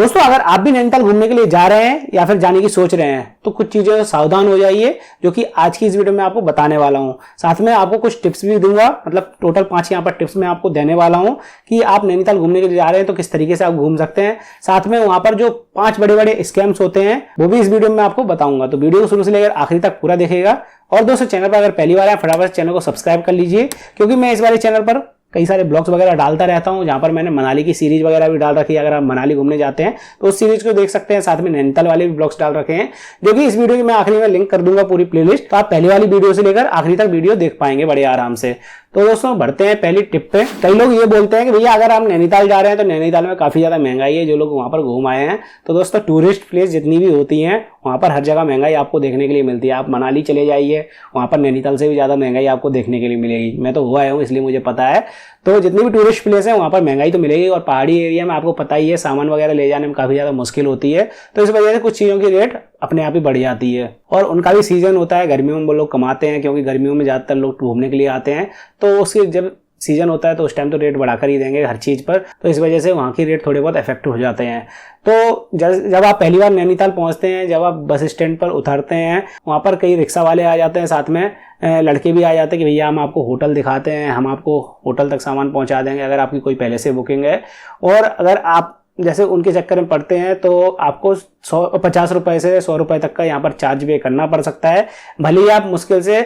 दोस्तों अगर आप भी नैनीताल घूमने के लिए जा रहे हैं या फिर जाने की सोच रहे हैं तो कुछ चीजें सावधान हो जाइए, जो कि आज की इस वीडियो में आपको बताने वाला हूं। साथ में आपको कुछ टिप्स भी दूंगा, मतलब टोटल 5 यहाँ पर टिप्स मैं आपको देने वाला हूं कि आप नैनीताल घूमने के लिए जा रहे हैं तो किस तरीके से आप घूम सकते हैं। साथ में वहां पर जो 5 बड़े बड़े स्कैम्स होते हैं वो भी इस वीडियो में आपको बताऊंगा, तो वीडियो को शुरू से लेकर आखिरी तक पूरा देखिएगा। और दोस्तों चैनल पर अगर पहली बार है फटाफट चैनल को सब्सक्राइब कर लीजिए, क्योंकि मैं इस वाले चैनल पर कई सारे ब्लॉग्स वगैरह डालता रहता हूं, जहां पर मैंने मनाली की सीरीज वगैरह भी डाल रखी है। अगर आप मनाली घूमने जाते हैं तो उस सीरीज को देख सकते हैं। साथ में नैनीताल वाले भी ब्लॉग्स डाल रखे हैं, जो कि इस वीडियो की मैं आखिरी में लिंक कर दूंगा पूरी प्लेलिस्ट, तो आप पहली वाली वीडियो से लेकर आखिरी तक वीडियो देख पाएंगे बड़े आराम से। तो दोस्तों बढ़ते हैं पहली टिप पे। कई लोग ये बोलते हैं कि भैया अगर आप नैनीताल जा रहे हैं तो नैनीताल में काफी ज्यादा महंगाई है, जो लोग वहां पर घूम आए हैं। तो दोस्तों टूरिस्ट प्लेस जितनी भी होती हैं वहां पर हर जगह महंगाई आपको देखने के लिए मिलती है। आप मनाली चले जाइए, वहां पर नैनीताल से भी ज्यादा महंगाई आपको देखने के लिए मिलेगी। मैं तो हुआ हूँ इसलिए मुझे पता है। तो जितनी भी टूरिस्ट प्लेस है वहां पर महंगाई तो मिलेगी, और पहाड़ी एरिया में आपको पता ही है सामान वगैरह ले जाने में काफी ज्यादा मुश्किल होती है। तो इस वजह से कुछ चीजों की रेट अपने आप ही बढ़ जाती है। और उनका भी सीजन होता है, गर्मियों में वो लोग कमाते हैं, क्योंकि गर्मियों में ज्यादातर लोग घूमने के लिए आते हैं। तो उसकी जब सीजन होता है तो उस टाइम तो रेट बढ़ाकर ही देंगे हर चीज पर, तो इस वजह से वहाँ की रेट थोड़े बहुत इफेक्ट हो जाते हैं। तो जब आप पहली बार नैनीताल पहुंचते हैं, जब आप बस स्टैंड पर उतरते हैं, वहाँ पर कई रिक्शा वाले आ जाते हैं, साथ में लड़के भी आ जाते हैं कि भैया हम आपको होटल दिखाते हैं, हम आपको होटल तक सामान पहुंचा देंगे अगर आपकी कोई पहले से बुकिंग है। और अगर आप जैसे उनके चक्कर में पड़ते हैं तो आपको 50 रुपए से 100 रुपए तक का यहाँ पर चार्ज पे करना पड़ सकता है। भले ही आप मुश्किल से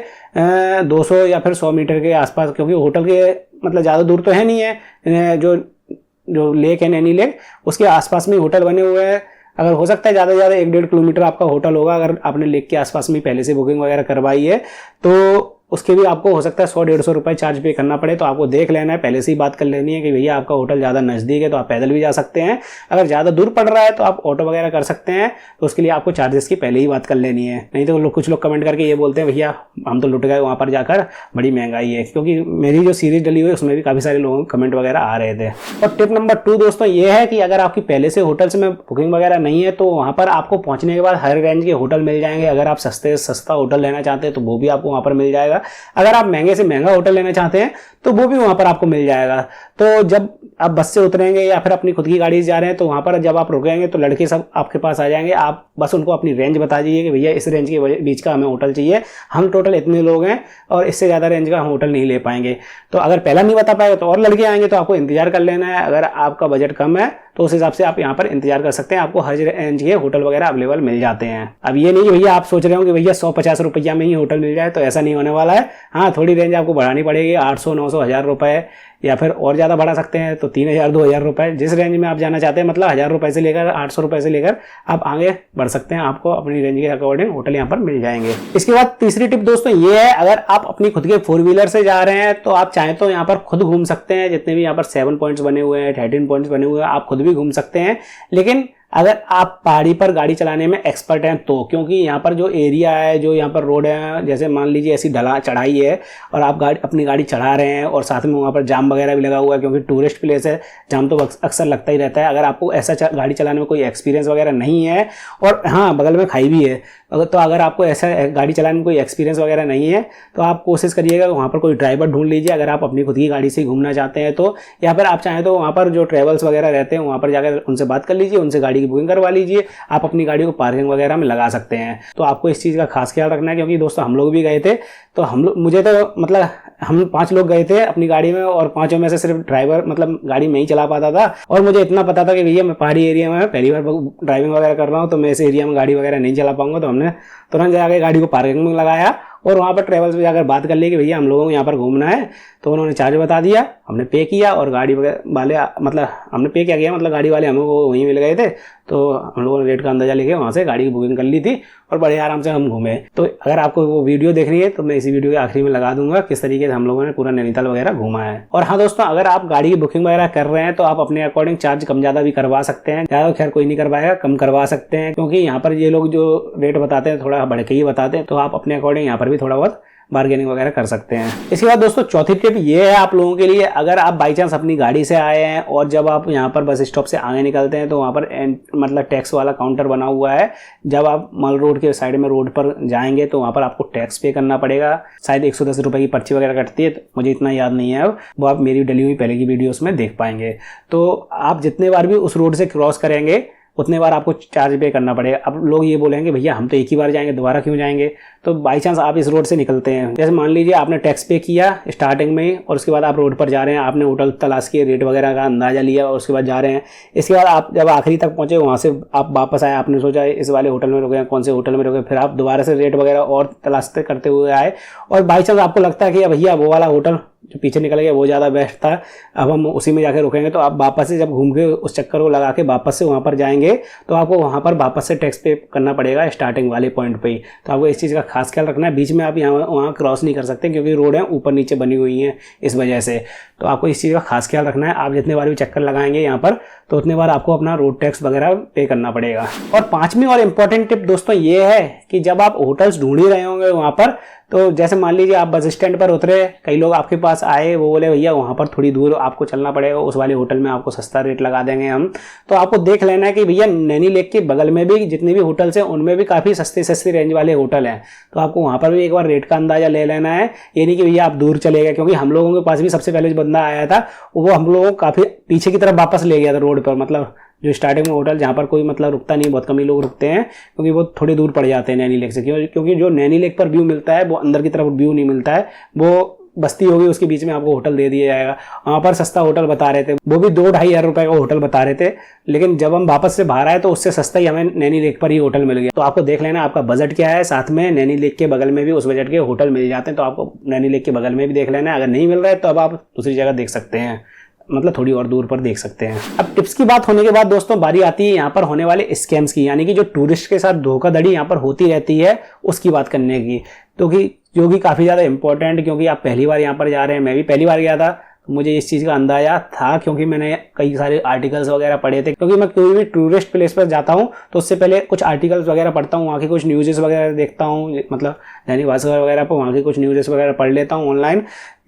200 या फिर 100 मीटर के आसपास, क्योंकि होटल के मतलब ज़्यादा दूर तो है नहीं है, जो लेक है नैनी लेक उसके आसपास में होटल बने हुए हैं। अगर हो सकता है ज़्यादा से ज़्यादा 1-1.5 किलोमीटर आपका होटल होगा, अगर आपने लेक के आसपास में पहले से बुकिंग वगैरह करवाई है तो उसके भी आपको हो सकता है 100-150 रुपए चार्ज पे करना पड़े। तो आपको देख लेना है, पहले से ही बात कर लेनी है कि भैया आपका होटल ज़्यादा नज़दीक है तो आप पैदल भी जा सकते हैं, अगर ज़्यादा दूर पड़ रहा है तो आप ऑटो वगैरह कर सकते हैं। तो उसके लिए आपको चार्जेस की पहले ही बात कर लेनी है, नहीं तो कुछ लोग कमेंट करके ये बोलते हैं भैया हम तो लुट गए वहाँ पर जाकर, बड़ी महंगाई है। क्योंकि मेरी जो सीरीज डली हुई है उसमें भी काफ़ी सारे लोगों के कमेंट वगैरह आ रहे थे। और टिप नंबर 2 दोस्तों ये है कि अगर आपकी पहले से होटल्स में बुकिंग वगैरह नहीं है तो वहाँ पर आपको पहुँचने के बाद हर रेंज के होटल मिल जाएंगे। अगर आप सस्ते से सस्ता होटल लेना चाहते हैं तो वो भी आपको वहाँ पर मिल जाएगा। अगर आप महंगे से महंगा होटल लेना चाहते हैं तो वो भी वहां पर आपको मिल जाएगा। तो जब आप बस से उतरेंगे या फिर अपनी खुद की गाड़ी से जा रहे हैं तो वहां पर जब आप रुकेंगे तो लड़के सब आपके पास आ जाएंगे। आप बस उनको अपनी रेंज बता दीजिए कि भैया इस रेंज के बीच का हमें होटल चाहिए, हम टोटल इतने लोग हैं और इससे ज़्यादा रेंज का हम होटल नहीं ले पाएंगे। तो अगर पहला नहीं बता पाएगा तो और लड़के आएंगे, तो आपको इंतजार कर लेना है। अगर आपका बजट कम है तो उस हिसाब से आप यहाँ पर इंतजार कर सकते हैं, आपको हर रेंज के होटल वगैरह अवेलेबल मिल जाते हैं। अब ये नहीं कि भैया आप सोच रहे हो कि भैया 150 रुपया में ही होटल मिल जाए, तो ऐसा नहीं होने वाला है। हाँ, थोड़ी रेंज आपको बढ़ानी पड़ेगी, 800, 900, 1000 रुपए, या फिर और ज़्यादा बढ़ा सकते हैं तो 3000, 2000 रुपए, जिस रेंज में आप जाना चाहते हैं, मतलब 1000 रुपए से लेकर 800 रुपए से लेकर आप आगे बढ़ सकते हैं। आपको अपनी रेंज के अकॉर्डिंग होटल यहाँ पर मिल जाएंगे। इसके बाद तीसरी टिप दोस्तों ये है, अगर आप अपनी खुद के 4 व्हीलर से जा रहे हैं तो आप चाहें तो यहाँ पर खुद घूम सकते हैं। जितने भी यहाँ पर 7 पॉइंट्स बने हुए हैं, 13 पॉइंट्स बने हुए हैं, आप खुद भी घूम सकते हैं। लेकिन अगर आप पहाड़ी पर गाड़ी चलाने में एक्सपर्ट हैं तो, क्योंकि यहाँ पर जो एरिया है, जो यहाँ पर रोड है, जैसे मान लीजिए ऐसी चढ़ाई है और आप अपनी गाड़ी चढ़ा रहे हैं और साथ में वहाँ पर जाम वगैरह भी लगा हुआ है, क्योंकि टूरिस्ट प्लेस है, जाम तो अक्सर लगता ही रहता है। अगर आपको ऐसा गाड़ी चलाने में कोई एक्सपीरियंस वगैरह नहीं है, और हाँ बगल में खाई भी है, तो अगर आपको ऐसा गाड़ी चलाने में कोई एक्सपीरियंस वगैरह नहीं है तो आप कोशिश करिएगा वहाँ पर कोई ड्राइवर ढूंढ लीजिए, अगर आप अपनी खुद की गाड़ी से घूमना चाहते हैं तो। या फिर आप चाहें तो वहाँ पर जो ट्रेवल्स वगैरह रहते हैं वहाँ पर जाकर उनसे बात कर लीजिए, उनसे गाड़ी की बुकिंग करवा लीजिए। आप अपनी गाड़ी को पार्किंग वगैरह में लगा सकते हैं। तो आपको इस चीज़ का खास ख्याल रखना है, क्योंकि दोस्तों हम लोग भी गए थे, तो मुझे तो मतलब हम 5 लोग गए थे अपनी गाड़ी में, और 5 में से सिर्फ ड्राइवर मतलब गाड़ी में ही चला पाता था। और मुझे इतना पता था कि भैया मैं पहाड़ी एरिया में पहली बार ड्राइविंग वगैरह कर रहा हूँ तो मैं इस एरिया में गाड़ी वगैरह नहीं चला पाऊंगा। तो हमने तुरंत जाकर गाड़ी को पार्किंग में लगाया और वहाँ पर ट्रेवल्स में जाकर बात कर ली कि भैया हम लोगों को यहाँ पर घूमना है। तो उन्होंने चार्ज बता दिया, हमने पे किया, और गाड़ी वाले मतलब हमने पे क्या किया, मतलब गाड़ी वाले हमें वो वहीं मिल गए थे। तो हम लोगों ने रेट का अंदाजा लेके वहाँ से गाड़ी की बुकिंग कर ली थी और बड़े आराम से हम घूमे। तो अगर आपको वो वीडियो देखनी है तो मैं इसी वीडियो के आखिरी में लगा दूंगा किस तरीके से हम लोगों ने पूरा नैनीताल वगैरह घूमा है। और हाँ दोस्तों, अगर आप गाड़ी की बुकिंग वगैरह कर रहे हैं तो आप अपने अकॉर्डिंग चार्ज कम ज़्यादा भी करवा सकते हैं। ज़्यादा खैर कोई नहीं करवाएगा, कम करवा सकते हैं, क्योंकि यहाँ पर ये लोग जो रेट बताते हैं थोड़ा बढ़ के ही बताते हैं। तो आप अपने अकॉर्डिंग यहाँ पर भी थोड़ा बहुत बार्गेनिंग वगैरह कर सकते हैं। इसके बाद दोस्तों चौथी टिप ये है आप लोगों के लिए, अगर आप बाई चांस अपनी गाड़ी से आए हैं और जब आप यहाँ पर बस स्टॉप से आगे निकलते हैं तो वहाँ पर मतलब टैक्स वाला काउंटर बना हुआ है। जब आप मल रोड के साइड में रोड पर जाएंगे तो वहाँ पर आपको टैक्स पे करना पड़ेगा। शायद 110 रुपये की पर्ची वगैरह कटती है, मुझे इतना याद नहीं है, अब वो आप मेरी डली हुई पहले की वीडियोस में देख पाएंगे। तो आप जितने बार भी उस रोड से क्रॉस करेंगे उतने बार आपको चार्ज पे करना पड़ेगा। अब लोग ये बोलेंगे भैया हम तो एक ही बार जाएंगे, दोबारा क्यों जाएंगे। तो बाई चांस आप इस रोड से निकलते हैं, जैसे मान लीजिए आपने टैक्स पे किया स्टार्टिंग में ही, और उसके बाद आप रोड पर जा रहे हैं, आपने होटल तलाश किए, रेट वगैरह का अंदाजा लिया और उसके बाद जा रहे हैं। इसके बाद आप जब आखिरी तक पहुंचे, वहाँ से आप वापस आए, आपने सोचा इस वाले होटल में रुके, कौन से होटल में रुके, फिर आप दोबारा से रेट वगैरह और तलाशते करते हुए आए, और बाई चांस आपको लगता है कि भैया वो वाला होटल जो पीछे निकल गया वो ज़्यादा बेस्ट था, अब हम उसी में जाकर रुकेंगे। तो आप वापस से जब घूम के उस चक्कर को लगा के वापस से वहाँ पर जाएंगे, तो आपको वहाँ पर वापस से टैक्स पे करना पड़ेगा स्टार्टिंग वाले पॉइंट पे ही। तो आपको इस चीज़ का खास ख्याल रखना है। बीच में आप यहाँ वहाँ क्रॉस नहीं कर सकते, क्योंकि रोड है ऊपर नीचे बनी हुई हैं इस वजह से। तो आपको इस चीज़ का खास ख्याल रखना है। आप जितने बार भी चक्कर लगाएंगे यहाँ पर, तो उतने बार आपको अपना रोड टैक्स वगैरह पे करना पड़ेगा। और पांचवी और इम्पोर्टेंट टिप दोस्तों ये है कि जब आप होटल्स ढूंढ ही रहे होंगे वहाँ पर, तो जैसे मान लीजिए आप बस स्टैंड पर उतरे, कई लोग आपके पास आए, वो बोले भैया वहाँ पर थोड़ी दूर आपको चलना पड़ेगा, उस वाले होटल में आपको सस्ता रेट लगा देंगे हम। तो आपको देख लेना है कि भैया नैनी लेक के बगल में भी जितने भी होटल्स हैं उनमें भी काफ़ी सस्ती रेंज वाले होटल हैं। तो आपको वहाँ पर भी एक बार रेट का अंदाजा ले लेना है। ये नहीं कि भैया आप दूर चले गए, क्योंकि हम लोगों के पास भी सबसे पहले जो बंदा आया था वो हम लोगों को काफ़ी पीछे की तरफ वापस ले गया था रोड पर, मतलब जो स्टार्टिंग में होटल जहाँ पर कोई मतलब रुकता नहीं, बहुत कम ही लोग रुकते हैं, क्योंकि वो थोड़ी दूर पड़ जाते हैं नैनी लेक से। क्योंकि जो नैनी लेक पर व्यू मिलता है वो अंदर की तरफ व्यू नहीं मिलता है, वो बस्ती होगी उसके बीच में आपको होटल दे दिया जाएगा। वहाँ पर सस्ता होटल बता रहे थे, वो भी 2-2.5 हज़ार रुपए का होटल बता रहे थे, लेकिन जब हम वापस से बाहर आए तो उससे सस्ता ही हमें नैनी लेक पर ही होटल मिल गया। तो आपको देख लेना आपका बजट क्या है, साथ में नैनी लेक के बगल में भी उस बजट के होटल मिल जाते हैं। तो आपको नैनी लेक के बगल में भी देख लेना है। अगर नहीं मिल रहा है तो अब आप दूसरी जगह देख सकते हैं, मतलब थोड़ी और दूर पर देख सकते हैं। अब टिप्स की बात होने के बाद दोस्तों बारी आती है यहाँ पर होने वाले स्कैम्स की, यानी कि जो टूरिस्ट के साथ धोखाधड़ी यहाँ पर होती रहती है उसकी बात करने की। तो जो कि काफ़ी ज़्यादा इंपॉर्टेंट, क्योंकि आप पहली बार यहाँ पर जा रहे हैं, मैं भी पहली बार गया था, मुझे इस चीज़ का अंदाजा था क्योंकि मैंने कई सारे आर्टिकल्स वगैरह पढ़े थे। क्योंकि मैं कोई भी टूरिस्ट प्लेस पर जाता हूँ तो उससे पहले कुछ आर्टिकल्स वगैरह पढ़ता हूँ, वहाँ की कुछ न्यूज़ेस वगैरह देखता हूँ, मतलब दैनिक भास्कर वगैरह पर वहाँ की कुछ न्यूज़ेस वगैरह पढ़ लेता हूँ ऑनलाइन,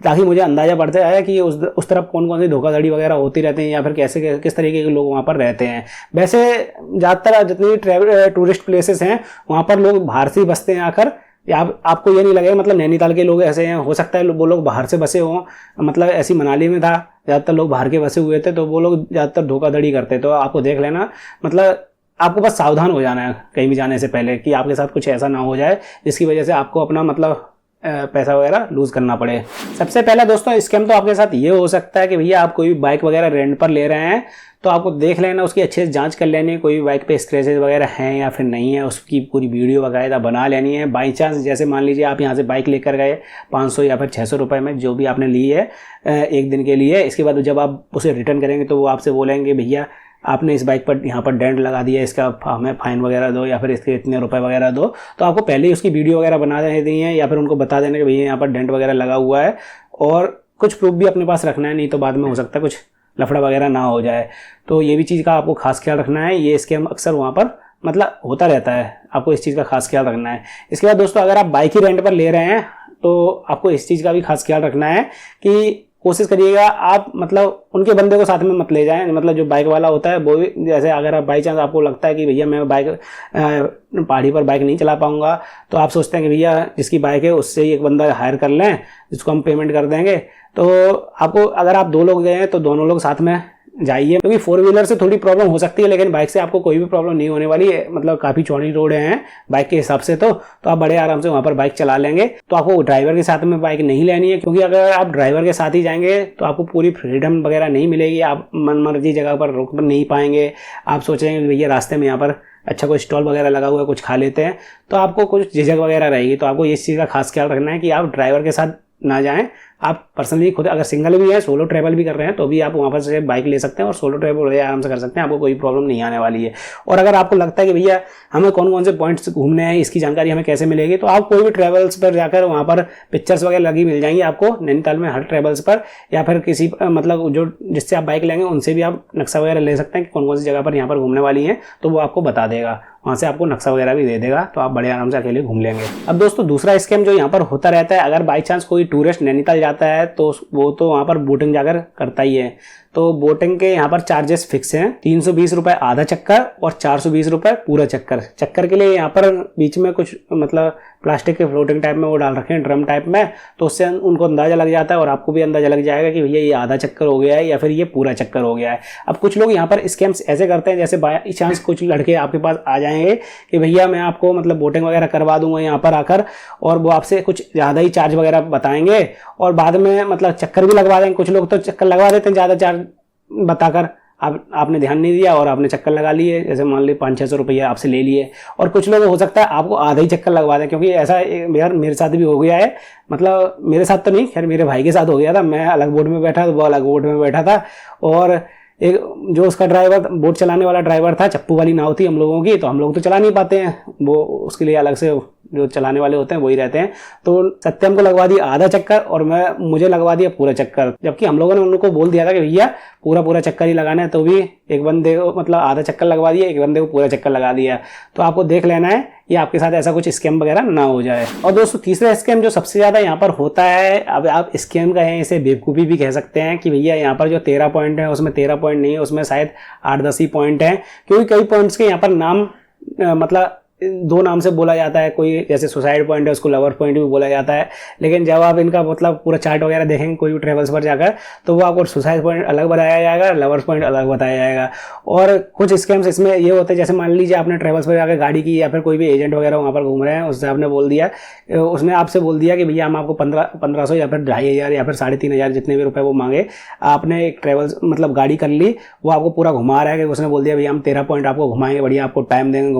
ताकि मुझे अंदाजा पड़ता है कि उस तरफ कौन कौन सी धोखाधड़ी वगैरह होती रहती हैं, या फिर कैसे किस तरीके के लोग वहाँ पर रहते हैं। वैसे ज़्यादातर जितनी भी टूरिस्ट प्लेसेस हैं वहाँ पर लोग बाहर से ही बसते हैं आकर, या आपको ये नहीं लगेगा मतलब नैनीताल के लोग ऐसे हैं, हो सकता है वो लोग बाहर से बसे हों, मतलब ऐसी मनाली में था ज़्यादातर लोग बाहर के बसे हुए थे, तो वो लोग ज़्यादातर धोखाधड़ी करते। तो आपको देख लेना, मतलब आपको बस सावधान हो जाना है कहीं भी जाने से पहले, कि आपके साथ कुछ ऐसा ना हो जाए जिसकी वजह से आपको अपना मतलब पैसा वगैरह लूज करना पड़े। सबसे पहला दोस्तों स्कैम तो आपके साथ ये हो सकता है कि भैया आप कोई भी बाइक वगैरह रेंट पर ले रहे हैं, तो आपको देख लेना, उसकी अच्छे से जांच कर लेनी है, कोई भी बाइक पे स्क्रैचेस वगैरह हैं या फिर नहीं है, उसकी पूरी वीडियो वगैरह बना लेनी है। बाई चांस जैसे मान लीजिए आप यहाँ से बाइक लेकर गए 500 या फिर 600 रुपये में, जो भी आपने ली है एक दिन के लिए, इसके बाद जब आप उसे रिटर्न करेंगे तो वो आपसे बोलेंगे भैया आपने इस बाइक पर यहाँ पर डेंट लगा दिया, इसका हमें फाइन वगैरह दो या फिर इसके इतने रुपए वगैरह दो। तो आपको पहले ही उसकी वीडियो वगैरह बना देनी है, या फिर उनको बता देना कि भैया यहाँ पर डेंट वगैरह लगा हुआ है, और कुछ प्रूफ भी अपने पास रखना है, नहीं तो बाद में हो सकता है कुछ लफड़ा वगैरह ना हो जाए। तो ये भी चीज़ का आपको खास ख्याल रखना है। ये स्कैम अक्सर वहाँ पर मतलब होता रहता है, आपको इस चीज़ का खास ख्याल रखना है। इसके बाद दोस्तों अगर आप बाइक ही रेंट पर ले रहे हैं तो आपको इस चीज़ का भी खास ख्याल रखना है कि कोशिश करिएगा आप मतलब उनके बंदे को साथ में मत ले जाएं, मतलब जो बाइक वाला होता है वो भी, जैसे अगर आप बाई चांस आपको लगता है कि भैया मैं बाइक पहाड़ी पर बाइक नहीं चला पाऊंगा, तो आप सोचते हैं कि भैया जिसकी बाइक है उससे ही एक बंदा हायर कर लें जिसको हम पेमेंट कर देंगे, तो आपको अगर आप 2 लोग गए हैं तो दोनों लोग साथ में जाइए, क्योंकि 4 व्हीलर से थोड़ी प्रॉब्लम हो सकती है, लेकिन बाइक से आपको कोई भी प्रॉब्लम नहीं होने वाली है। मतलब काफ़ी चौड़ी रोड हैं बाइक के हिसाब से, तो आप बड़े आराम से वहाँ पर बाइक चला लेंगे। तो आपको ड्राइवर के साथ में बाइक नहीं लेनी है, क्योंकि अगर आप ड्राइवर के साथ ही जाएंगे तो आपको पूरी फ्रीडम वगैरह नहीं मिलेगी, आप मन मर्जी जगह पर रुक नहीं पाएंगे। आप सोचेंगे भैया रास्ते में यहाँ पर अच्छा कोई स्टॉल वगैरह लगा हुआ है, कुछ खा लेते हैं, तो आपको कुछ झिझक वगैरह रहेगी। तो आपको इस चीज़ का खास ख्याल रखना है कि आप ड्राइवर के साथ ना जाएं, आप पर्सनली खुद अगर सिंगल भी है, सोलो ट्रैवल भी कर रहे हैं, तो भी आप वहाँ पर से बाइक ले सकते हैं और सोलो ट्रैवल आराम से कर सकते हैं, आपको कोई प्रॉब्लम नहीं आने वाली है। और अगर आपको लगता है कि भैया हमें कौन कौन से पॉइंट्स घूमने हैं, इसकी जानकारी हमें कैसे मिलेगी, तो आप कोई भी ट्रैवल्स पर जाकर वहाँ पर पिक्चर्स वगैरह लगी मिल जाएंगी आपको नैनीताल में हर ट्रैवल्स पर, या फिर किसी मतलब जो जिससे आप बाइक लेंगे उनसे भी आप नक्शा वगैरह ले सकते हैं कि कौन कौन सी जगह पर यहाँ पर घूमने वाली है, तो वो आपको बता देगा, वहाँ से आपको नक्शा वगैरह भी दे देगा, तो आप बड़े आराम से अकेले घूम लेंगे। अब दोस्तों दूसरा स्कैम जो यहाँ पर होता रहता है, अगर बाई चांस कोई टूरिस्ट नैनीताल जाता है तो वो तो वहाँ पर बोटिंग जाकर करता ही है। तो बोटिंग के यहाँ पर चार्जेस फिक्स हैं, 320 रुपए आधा चक्कर और 420 रुपए पूरा चक्कर। चक्कर के लिए यहाँ पर बीच में कुछ मतलब प्लास्टिक के फ्लोटिंग टाइप में वो डाल रखे हैं, ड्रम टाइप में, तो उससे उनको अंदाजा लग जाता है और आपको भी अंदाजा लग जाएगा कि भैया ये आधा चक्कर हो गया है या फिर ये पूरा चक्कर हो गया है। अब कुछ लोग यहाँ पर स्कैम्स ऐसे करते हैं, जैसे बाई चांस कुछ लड़के आपके पास आ जाएंगे कि भैया मैं आपको मतलब बोटिंग वगैरह करवा दूंगा यहाँ पर आकर, और वो आपसे कुछ ज़्यादा ही चार्ज वगैरह बताएंगे और बाद में मतलब चक्कर भी लगवा देंगे। कुछ लोग तो चक्कर लगवा देते हैं ज़्यादा चार्ज बताकर, आपने ध्यान नहीं दिया और आपने चक्कर लगा लिए, जैसे मान ली 500-600 रुपया आपसे ले लिए। और कुछ लोग हो सकता है आपको आधा ही चक्कर लगवा दें, क्योंकि ऐसा यार मेरे साथ भी हो गया है। मतलब मेरे साथ तो नहीं, खैर मेरे भाई के साथ हो गया था। मैं अलग बोट में बैठा था, वो अलग बोट में बैठा था, और एक जो उसका ड्राइवर, बोट चलाने वाला ड्राइवर था, चप्पू वाली नाव थी हम लोगों की, तो हम लोग तो चला नहीं पाते हैं, वो उसके लिए अलग से जो चलाने वाले होते हैं वही रहते हैं। तो सत्यम को लगवा दिया आधा चक्कर और मुझे लगवा दिया पूरा चक्कर, जबकि हम लोगों ने उनको बोल दिया था कि भैया पूरा चक्कर ही लगाना है, तो भी एक बंदे को मतलब आधा चक्कर लगवा दिया, एक बंदे को पूरा चक्कर लगा दिया। तो आपको देख लेना है ये आपके साथ ऐसा कुछ स्कैम वगैरह ना हो जाए। और दोस्तों तीसरा स्कैम जो सबसे ज्यादा यहाँ पर होता है, अब आप स्कैम कहें इसे बेवकूफ़ी भी कह सकते हैं, कि भैया यहाँ पर जो 13 पॉइंट है उसमें 13 पॉइंट नहीं है, उसमें शायद 8-10 ही पॉइंट है, क्योंकि कई पॉइंट्स के यहाँ पर नाम मतलब 2 नाम से बोला जाता है। कोई जैसे सुसाइड पॉइंट है उसको लवर पॉइंट भी बोला जाता है, लेकिन जब आप इनका मतलब पूरा चार्ट वगैरह देखेंगे कोई भी ट्रेवल्स पर जाकर, तो वो आपको सुसाइड पॉइंट अलग बताया जाएगा, लवर्स पॉइंट अलग बताया जाएगा। और कुछ स्कैम्स इसमें ये होते हैं, जैसे मान लीजिए आपने ट्रेवल्स पर जाकर गाड़ी की, या फिर कोई भी एजेंट वगैरह वहाँ पर घूम रहे हैं, उससे आपने बोल दिया, उसने आपसे बोल दिया कि भैया हम आपको 1500 या फिर 2500 या फिर 3500 जितने भी रुपए वो मांगे, आपने एक ट्रेवल्स मतलब गाड़ी कर ली, वो आपको पूरा घुमा रहा है, कि उसने बोल दिया भैया हम 13 पॉइंट आपको घुमाएंगे, बढ़िया आपको टाइम देंगे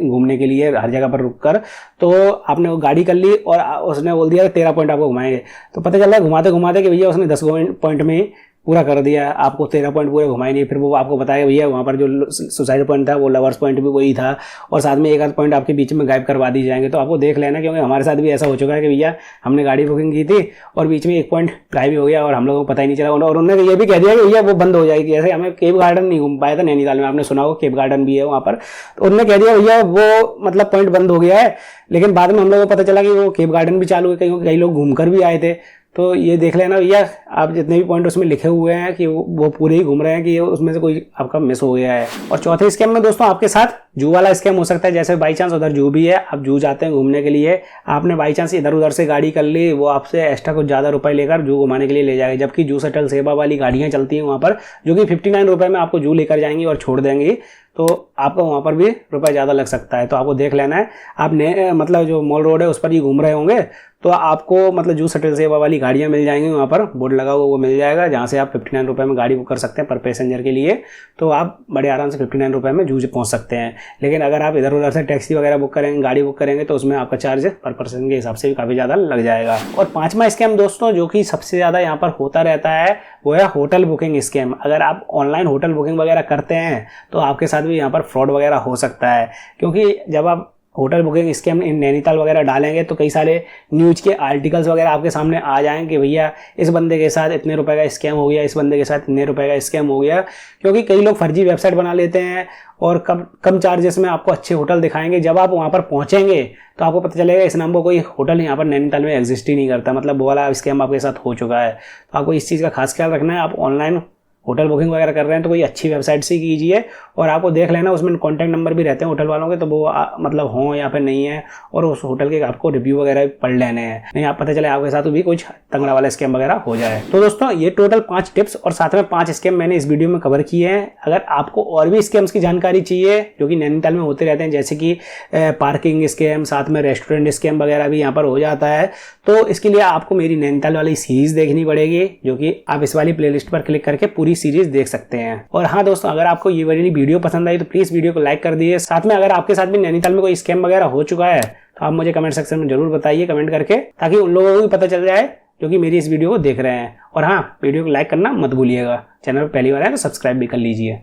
घूमने के लिए हर जगह पर रुक कर। तो आपने वो गाड़ी कर ली और उसने बोल दिया 13 पॉइंट आपको घुमाएंगे, तो पता चला घुमाते घुमाते कि भैया उसने 10 पॉइंट में ही पूरा कर दिया, आपको 13 पॉइंट पूरे घुमाए नहीं। फिर वो आपको बताया भैया वहाँ पर जो सुसाइड पॉइंट था वो लवर्स पॉइंट भी वही था, और साथ में एक आध पॉइंट आपके बीच में गायब करवा दी जाएंगे। तो आपको देख लेना, क्योंकि हमारे साथ भी ऐसा हो चुका है कि भैया हमने गाड़ी बुकिंग की थी और बीच में एक पॉइंट गायब भी हो गया और हम लोगों को पता ही नहीं चला, और उन्होंने ये भी कह दिया कि भैया वो बंद हो जाएगी। जैसे हमें केव गार्डन नहीं घूम पाया था नैनीताल में, आपने सुना हो केव गार्डन भी है वहाँ पर, तो उन्होंने कह दिया भैया वो मतलब पॉइंट बंद हो गया है, लेकिन बाद में हम लोगों को पता चला कि वो केव गार्डन भी चालू है, कई लोग घूम कर भी आए थे। तो ये देख लेना भैया, आप जितने भी पॉइंट उसमें लिखे हुए हैं कि वो पूरे ही घूम रहे हैं, कि उसमें से कोई आपका मिस हो गया है। और चौथे स्कैम में दोस्तों आपके साथ जू वाला स्कैम हो सकता है। जैसे बाई चांस उधर जू भी है, आप जू जाते हैं घूमने के लिए, आपने बाई चांस इधर उधर से गाड़ी कर ली, वो आपसे एक्स्ट्रा कुछ ज़्यादा रुपए लेकर जू घुमाने के लिए ले जाएगा, जबकि जू शटल सेवा वाली गाड़ियाँ चलती हैं वहाँ पर, जो कि 59 रुपये में आपको जू लेकर जाएंगी और छोड़ देंगी, तो आपको वहाँ पर भी रुपए ज़्यादा लग सकता है। तो आपको देख लेना है, आप मतलब जो मॉल रोड है उस पर ही घूम रहे होंगे, तो आपको मतलब जू शटल सेवा वाली गाड़ियाँ मिल जाएंगी, वहाँ पर बोर्ड लगा हुआ वो मिल जाएगा, जहाँ से आप 59 रुपये में गाड़ी बुक कर सकते हैं पर पैसेंजर के लिए। तो आप बड़े आराम से 59 रुपये में जू पहुँच सकते हैं। लेकिन अगर आप इधर उधर से टैक्सी वगैरह बुक करेंगे, गाड़ी बुक करेंगे, तो उसमें आपका चार्ज पर पर्सन के हिसाब से भी काफ़ी ज़्यादा लग जाएगा। और 5वां स्कैम दोस्तों जो कि सबसे ज़्यादा यहाँ पर होता रहता है, वो है होटल बुकिंग स्कैम। अगर आप ऑनलाइन होटल बुकिंग वगैरह करते हैं तो आपके साथ भी यहाँ पर फ्रॉड वगैरह हो सकता है, क्योंकि जब आप होटल बुकिंग स्कैम इन नैनीताल वगैरह डालेंगे तो कई सारे न्यूज़ के आर्टिकल्स वगैरह आपके सामने आ जाएंगे कि भैया इस बंदे के साथ इतने रुपए का स्कैम हो गया, इस बंदे के साथ इतने रुपए का स्कैम हो गया। क्योंकि कई लोग फर्जी वेबसाइट बना लेते हैं और कम चार्जेस में आपको अच्छे होटल दिखाएंगे। जब आप वहाँ पर पहुँचेंगे तो आपको पता चलेगा इस नाम का कोई होटल यहाँ पर नैनीताल में एग्जिस्ट ही नहीं करता, मतलब वो वाला स्कैम आपके साथ हो चुका है। तो आपको इस चीज़ का खास ख्याल रखना है। आप ऑनलाइन होटल बुकिंग वगैरह कर रहे हैं तो कोई अच्छी वेबसाइट से कीजिए, और आपको देख लेना उसमें कॉन्टैक्ट नंबर भी रहते हैं होटल वालों के, तो वो मतलब हों या फिर नहीं है, और उस होटल के आपको रिव्यू वगैरह पढ़ लेने हैं, नहीं आप पता चले आपके साथ भी कुछ तंगड़ा वाला स्कैम वगैरह हो जाए। तो दोस्तों ये टोटल 5 टिप्स और साथ में 5 स्कैम मैंने इस वीडियो में कवर किए हैं। अगर आपको और भी स्कैम्स की जानकारी चाहिए जो कि नैनीताल में होते रहते हैं, जैसे कि पार्किंग स्कैम, साथ में रेस्टोरेंट स्कैम वगैरह भी यहाँ पर हो जाता है, तो इसके लिए आपको मेरी नैनीताल वाली सीरीज देखनी पड़ेगी, जो कि आप इस वाली प्लेलिस्ट पर क्लिक करके पूरी सीरीज देख सकते हैं। और हाँ दोस्तों, अगर आपको ये वाली वीडियो पसंद आई तो प्लीज वीडियो को लाइक कर दीजिए। साथ में अगर आपके साथ भी नैनीताल में कोई स्कैम वगैरह हो चुका है तो आप मुझे कमेंट सेक्शन में जरूर बताइए कमेंट करके, ताकि उन लोगों को भी पता चल जाए जो कि मेरी इस वीडियो को देख रहे हैं। और हाँ, वीडियो को लाइक करना मत भूलिएगा। चैनल पर पहली बार है तो सब्सक्राइब भी कर लीजिए।